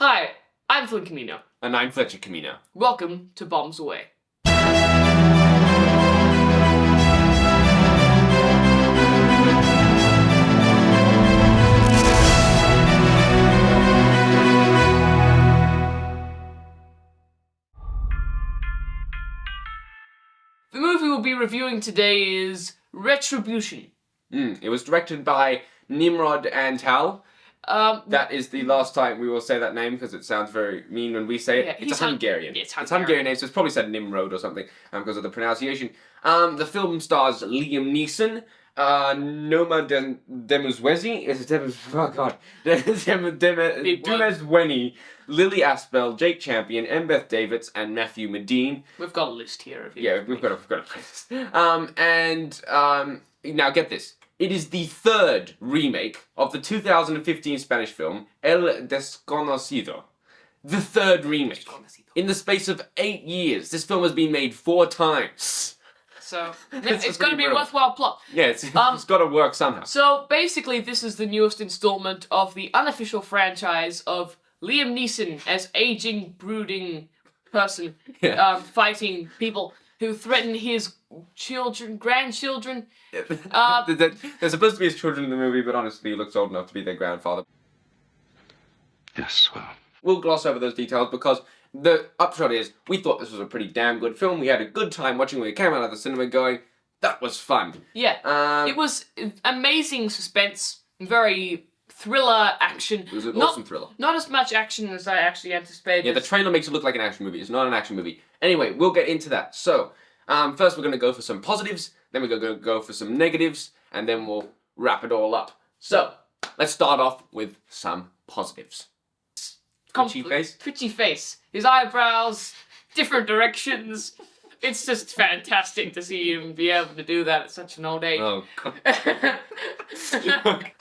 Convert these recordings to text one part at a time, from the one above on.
Hi, I'm Flynn Camino. And I'm Fletcher Camino. Welcome to Bombs Away. The movie we'll be reviewing today is Retribution. It was directed by Nimrod Antal. That is the last time we will say that name because it sounds very mean when we say it. Yeah, it's a Hungarian. It's Hungarian name, so it's probably said Nimrod or something because of the pronunciation. The film stars Liam Neeson, Noma Demuzwezi, Dumezweni, Lily Aspel, Jake Champion, Embeth Davids, and Matthew Modine. We've got a list here of you. Yeah, we've got a list. Now get this. It is the third remake of the 2015 Spanish film El Desconocido. The third remake. In the space of 8 years, this film has been made 4 times. So, it's going to be a worthwhile plot. Yeah, it's got to work somehow. So, basically, this is the newest installment of the unofficial franchise of Liam Neeson as aging, brooding person fighting people who threaten his grandchildren. They're supposed to be his children in the movie, but honestly, he looks old enough to be their grandfather. Yes, well. We'll gloss over those details because the upshot is, we thought this was a pretty damn good film. We had a good time watching when we came out of the cinema going, that was fun. Yeah, it was amazing suspense, very thriller action. It was an awesome thriller. Not as much action as I actually anticipated. Yeah, the trailer makes it look like an action movie. It's not an action movie. Anyway, we'll get into that. So, first we're going to go for some positives, then we're going to go for some negatives, and then we'll wrap it all up. So, let's start off with some positives. Twitchy face. His eyebrows, different directions. It's just fantastic to see him be able to do that at such an old age. Oh, God.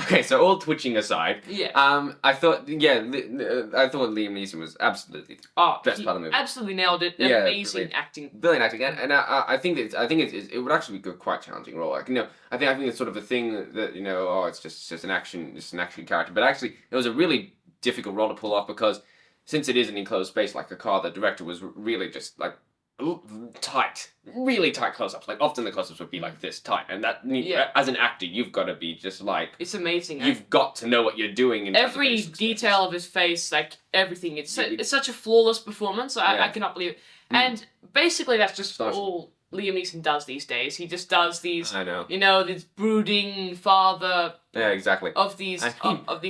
Okay, so all twitching aside, I thought Liam Neeson was absolutely best part of the movie. Absolutely nailed it. Amazing acting. Brilliant acting, and I think it would actually be a quite challenging role. Like, I think it's sort of a thing that it's just an action character, but actually it was a really difficult role to pull off because since it is an enclosed space like a car, the director was really just like really tight close-ups. Like often the close-ups would be like this tight, and that as an actor you've got to be just like, it's amazing. You've got to know what you're doing. In every detail of his face, like everything. It's such a flawless performance. I cannot believe it. And basically that's just all Liam Neeson does these days. He just does these. I know. This brooding father. Yeah, exactly. Of these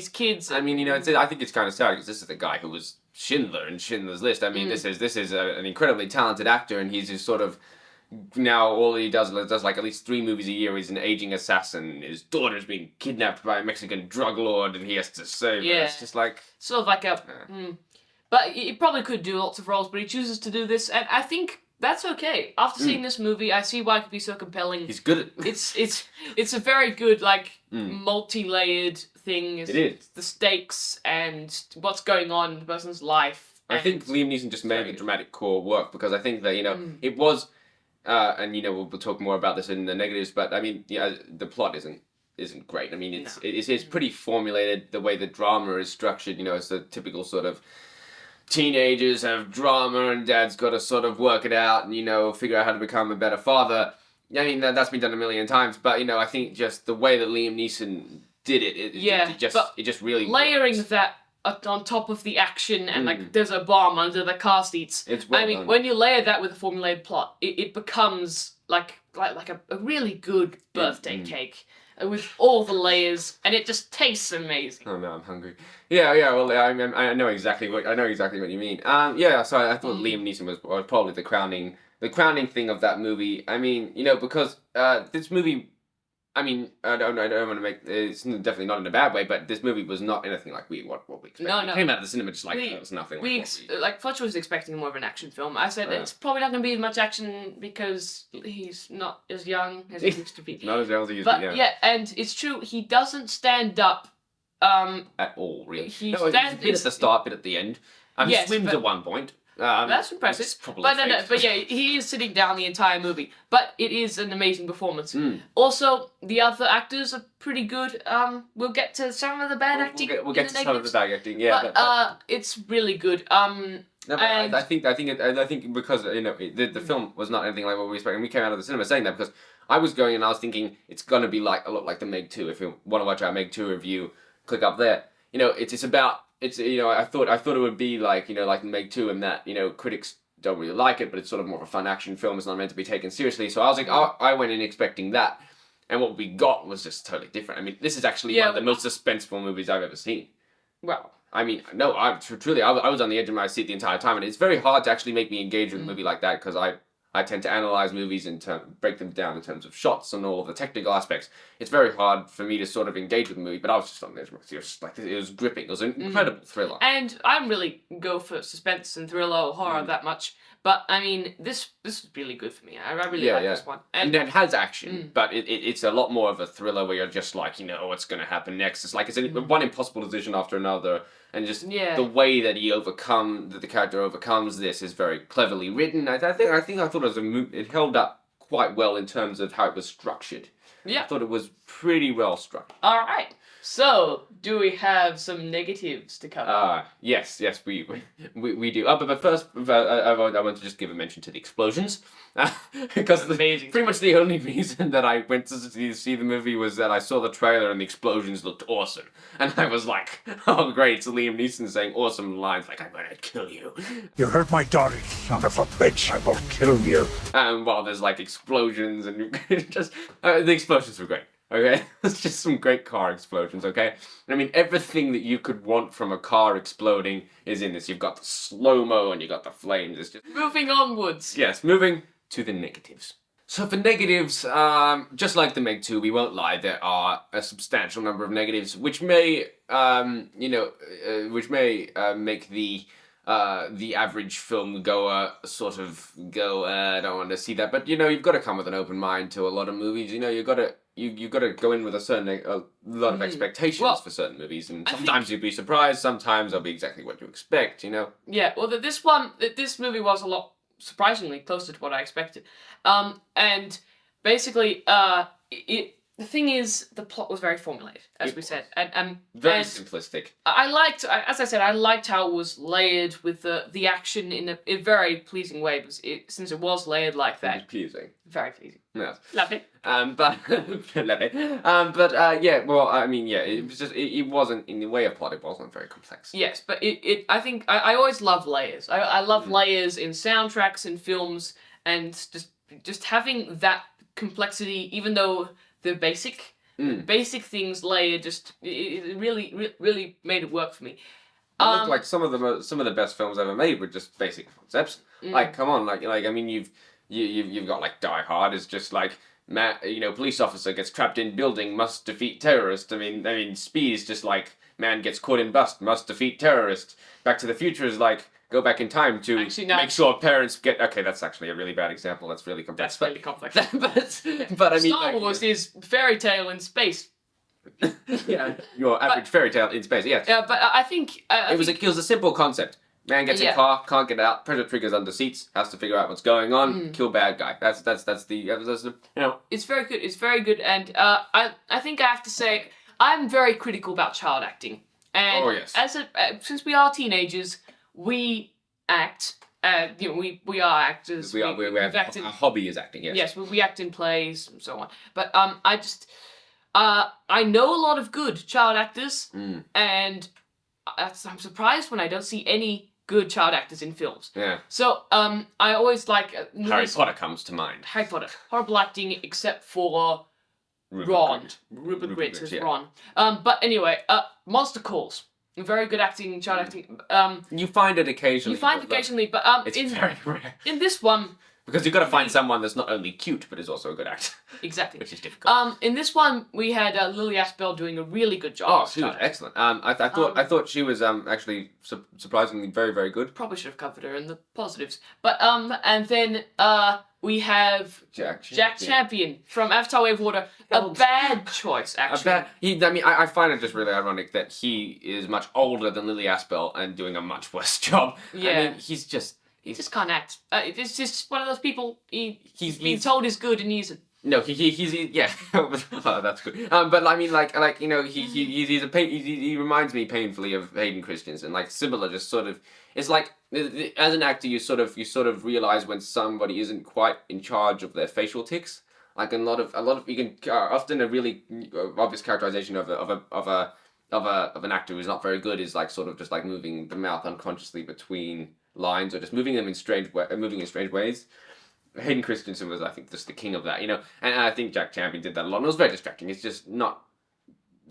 kids. I mean, I think it's kind of sad because this is the guy who was Schindler in Schindler's List. I mean, this is an incredibly talented actor, and he's just sort of now all he does like at least 3 movies a year. He's an aging assassin. His daughter's being kidnapped by a Mexican drug lord, and he has to save her. It's just like sort of like a. But he probably could do lots of roles, but he chooses to do this, and I think that's okay. After seeing this movie, I see why it could be so compelling. He's good at it's a very good multi-layered thing. It is. The stakes and what's going on in the person's life. I think Liam Neeson just made the dramatic core work because I think that it was, and we'll talk more about this in the negatives. But I mean, the plot isn't great. I mean, it's pretty formulated. The way the drama is structured, it's the typical sort of teenagers have drama and dad's got to sort of work it out and figure out how to become a better father. I mean, that's been done a million times, but I think just the way that Liam Neeson did it just really layering works. that on top of the action and like there's a bomb under the car seats. It's well done. When you layer that with a formulated plot, it becomes like a really good birthday cake. With all the layers, and it just tastes amazing. Oh no, I'm hungry. Yeah. Well, I know exactly what you mean. So I thought Liam Neeson was probably the crowning thing of that movie. I mean, because this movie, I mean, I don't want to make it's definitely not in a bad way, but this movie was not anything like what we expected. No. It came out of the cinema just like it was nothing. Fletcher was expecting more of an action film. I said it's probably not going to be as much action because he's not as young as he used to be. Not as young as he used to be. But yeah, and it's true. He doesn't stand up at all, really. He bit at the start, bit at the end. He swims at one point. That's impressive. It's probably But fake. but yeah, he is sitting down the entire movie. But it is an amazing performance. Mm. Also, the other actors are pretty good. We'll get to some of the bad acting. We'll get to some of the bad acting. Yeah, but it's really good. No, but I think because the film was not anything like what we expected. And we came out of the cinema saying that because I was going and I was thinking it's gonna be like a lot like the Meg 2. If you want to watch our Meg 2 review, click up there. I thought it would be like like the Meg 2 and that critics don't really like it, but it's sort of more of a fun action film. It's not meant to be taken seriously. So I was like, I went in expecting that, and what we got was just totally different. I mean, this is actually one of the most suspenseful movies I've ever seen. Well. I mean, no, I was on the edge of my seat the entire time, and it's very hard to actually make me engage with a movie like that because I tend to analyze movies and break them down in terms of shots and all of the technical aspects. It's very hard for me to sort of engage with the movie, but I was just on the edge of my seat. It was gripping. It was an incredible thriller. And I don't really go for suspense and thriller or horror that much, but I mean, this is really good for me. I really like this one. And it has action, but it's a lot more of a thriller where you're just like, what's going to happen next. It's like it's one impossible decision after another. And just the way that the character overcomes this is very cleverly written. I thought it held up quite well in terms of how it was structured. Yeah. I thought it was pretty well structured. All right. So, do we have some negatives to cover? Yes, we do. But first, I want to just give a mention to the explosions. Because amazing. Pretty much the only reason that I went to see the movie was that I saw the trailer and the explosions looked awesome. And I was like, oh great, it's Liam Neeson saying awesome lines like, I'm gonna kill you. You hurt my daughter, son of a bitch, I will kill you. And while there's like explosions and just, the explosions were great. Okay, it's just some great car explosions. Okay, I mean everything that you could want from a car exploding is in this. You've got the slow mo and you got the flames. It's just moving onwards. Yes, moving to the negatives. So for negatives, just like the Meg 2, we won't lie, there are a substantial number of negatives, which may make the average film goer sort of go, I don't want to see that. But you've got to come with an open mind to a lot of movies. You've got to go in with a lot of expectations for certain movies, and sometimes you'll be surprised. Sometimes they'll be exactly what you expect. Yeah. Well, this movie was a lot surprisingly closer to what I expected, and basically, the thing is, the plot was very formulated, as we said, and very simplistic. As I said, I liked how it was layered with the action in a very pleasing way, because since it was layered like that. It was pleasing. Very pleasing. Yes. Lovely. It was just it wasn't in the way of plot. It wasn't very complex. Yes, but I think I always love layers. I love layers in soundtracks and films, and just having that complexity, even though the basic things layered, it really made it work for me. It looked like some of the best films ever made were just basic concepts. Like, come on, I mean, you've got like Die Hard is just like police officer gets trapped in building, must defeat terrorist. I mean, Speed is just like man gets caught in bust, must defeat terrorist. Back to the Future is like go back in time to make sure parents get. Okay, that's actually a really bad example. That's really complex. That's really complex. but I mean, Star Wars is fairy tale in space. Yeah, your average fairy tale in space. Yes. Yeah, but I think it was a simple concept. Man gets in car, can't get out. Predator triggers under seats, has to figure out what's going on. Kill bad guy. That's the It's very good. It's very good, and I think I have to say I'm very critical about child acting. And since we are teenagers, we act. We are actors. We have acted. Our hobby is acting. Yes. Yes, we act in plays and so on. But I know a lot of good child actors, and I'm surprised when I don't see any good child actors in films. Yeah. So I always like Harry Potter comes to mind. Harry Potter, horrible acting except for Rupert Grint as Ron. But anyway, Monster Calls. Very good acting, child acting. You find it occasionally. But it's very rare. In this one, because you've got to find someone that's not only cute but is also a good actor. Exactly. Which is difficult. In this one, we had Lily Aspel doing a really good job. Oh, she was excellent. I thought she was actually surprisingly very, very good. Probably should have covered her in the positives. But and then we have Jack Champion from Avatar: Way of Water. A bad choice, actually. I find it just really ironic that he is much older than Lily Aspel and doing a much worse job. Yeah. I mean, he's just he just can't act. It's just one of those people. He's been he's told he's good and he isn't. No, he's yeah. Oh, that's good. But I mean, like you know, he reminds me painfully of Hayden Christensen. Like similar, just sort of. It's like as an actor, you sort of realize when somebody isn't quite in charge of their facial tics. Like a lot of you can often a really obvious characterization of an actor who's not very good is like sort of just like moving the mouth unconsciously between lines or just moving them in strange ways. Hayden Christensen was, I think, just the king of that, you know, and I think Jack Champion did that a lot. And it was very distracting. It's just not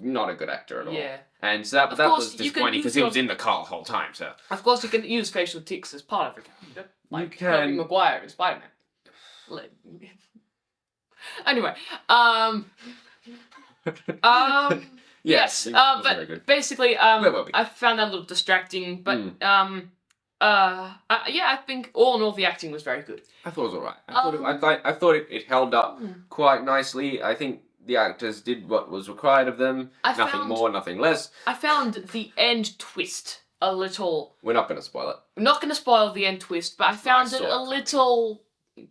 a good actor at all. Yeah. And so that was disappointing because he was in the car the whole time. So of course you can use facial tics as part of it. Like you can. Tobey Maguire in Spider-Man. Anyway, yes, but basically, I found that a little distracting, but I think all in all the acting was very good. I thought it was alright. I thought it held up quite nicely. I think the actors did what was required of them. Nothing more, nothing less. I found the end twist a little. We're not going to spoil it. I'm not going to spoil the end twist, but I found it a little.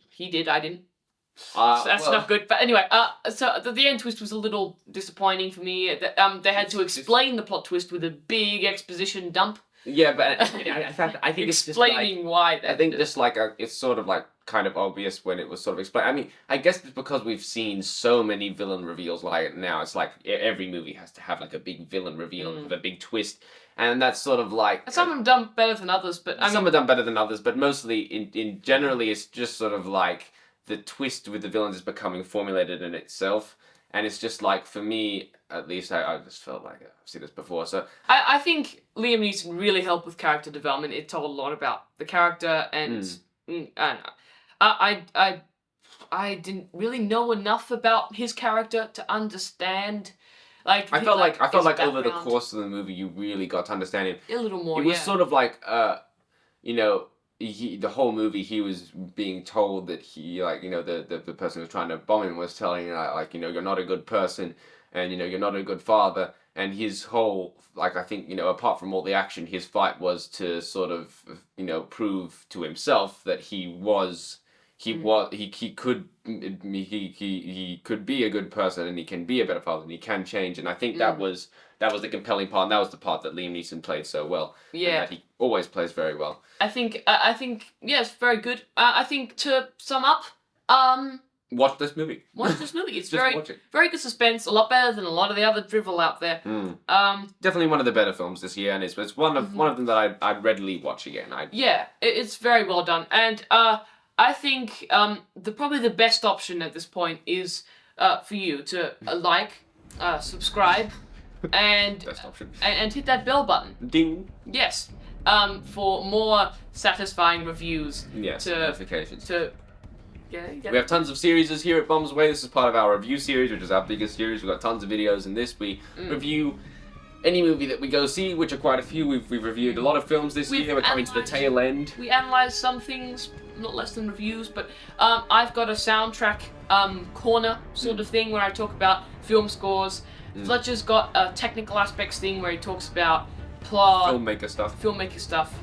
He did, I didn't. So that's not good. But anyway, so the end twist was a little disappointing for me. They had to explain the plot twist with a big exposition dump. Yeah, but I think it's just explaining why. I think just like it's sort of like kind of obvious when it was sort of explained. I mean, I guess it's because we've seen so many villain reveals like now. It's like every movie has to have like a big villain reveal with a big twist, and that's sort of like some of them done better than others, but some are done better than others. But mostly, in generally, it's just sort of like the twist with the villains is becoming formulated in itself. And it's just like, for me, at least, I just felt like I've seen this before. So I think Liam Neeson really helped with character development. It told a lot about the character, and I didn't really know enough about his character to understand. Like I felt like over the course of the movie, you really got to understand him a little more. It was sort of like, you know. The whole movie he was being told that he like you know the person who was trying to bomb him was telling like you know you're not a good person and you know you're not a good father, and his whole like I think you know apart from all the action, his fight was to sort of you know prove to himself that he could be a good person and he can be a better father and he can change, and I think that was the compelling part, and that was the part that Liam Neeson played so well. Yeah. And that he always plays very well. I think yes, very good. I think to sum up, watch this movie. It's very good suspense, a lot better than a lot of the other drivel out there. Definitely one of the better films this year, and it's one of them that I'd readily watch again. It's very well done, and I think probably the best option at this point is for you to subscribe. And hit that bell button. Ding. Yes. For more satisfying reviews. Yes. Notifications. We have tons of series here at Bombs Away. This is part of our review series, which is our biggest series. We've got tons of videos in this. We review any movie that we go see, which are quite a few. We've reviewed a lot of films this year. We're coming to the tail end. We analysed some things, not less than reviews, but I've got a soundtrack corner sort of thing where I talk about film scores. Fletcher's got a technical aspects thing where he talks about plot, filmmaker stuff.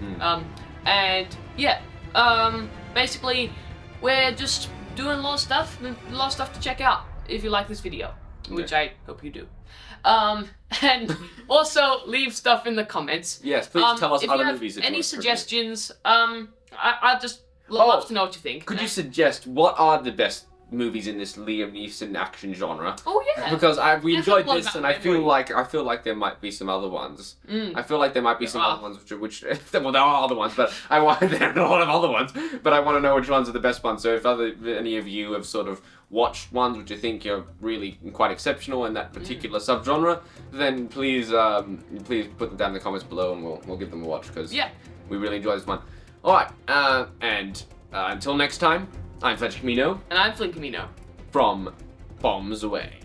And basically we're just doing a lot of stuff to check out if you like this video, which I hope you do. And also leave stuff in the comments. Yes, please tell us other movies. If you have any suggestions, I just love to know what you think. Could you suggest what are the best movies in this Liam Neeson action genre? Oh yeah. Because we enjoyed this, and I feel like there might be some other ones. I feel like there might be some other ones which well, there are other ones, but there are a lot of other ones. But I want to know which ones are the best ones. So if any of you have sort of watched ones which you think are really quite exceptional in that particular subgenre, then please put them down in the comments below, and we'll give them a watch because we really enjoy this one. All right, and until next time. I'm Fletcher Camino. And I'm Flynn Camino. From Bombs Away.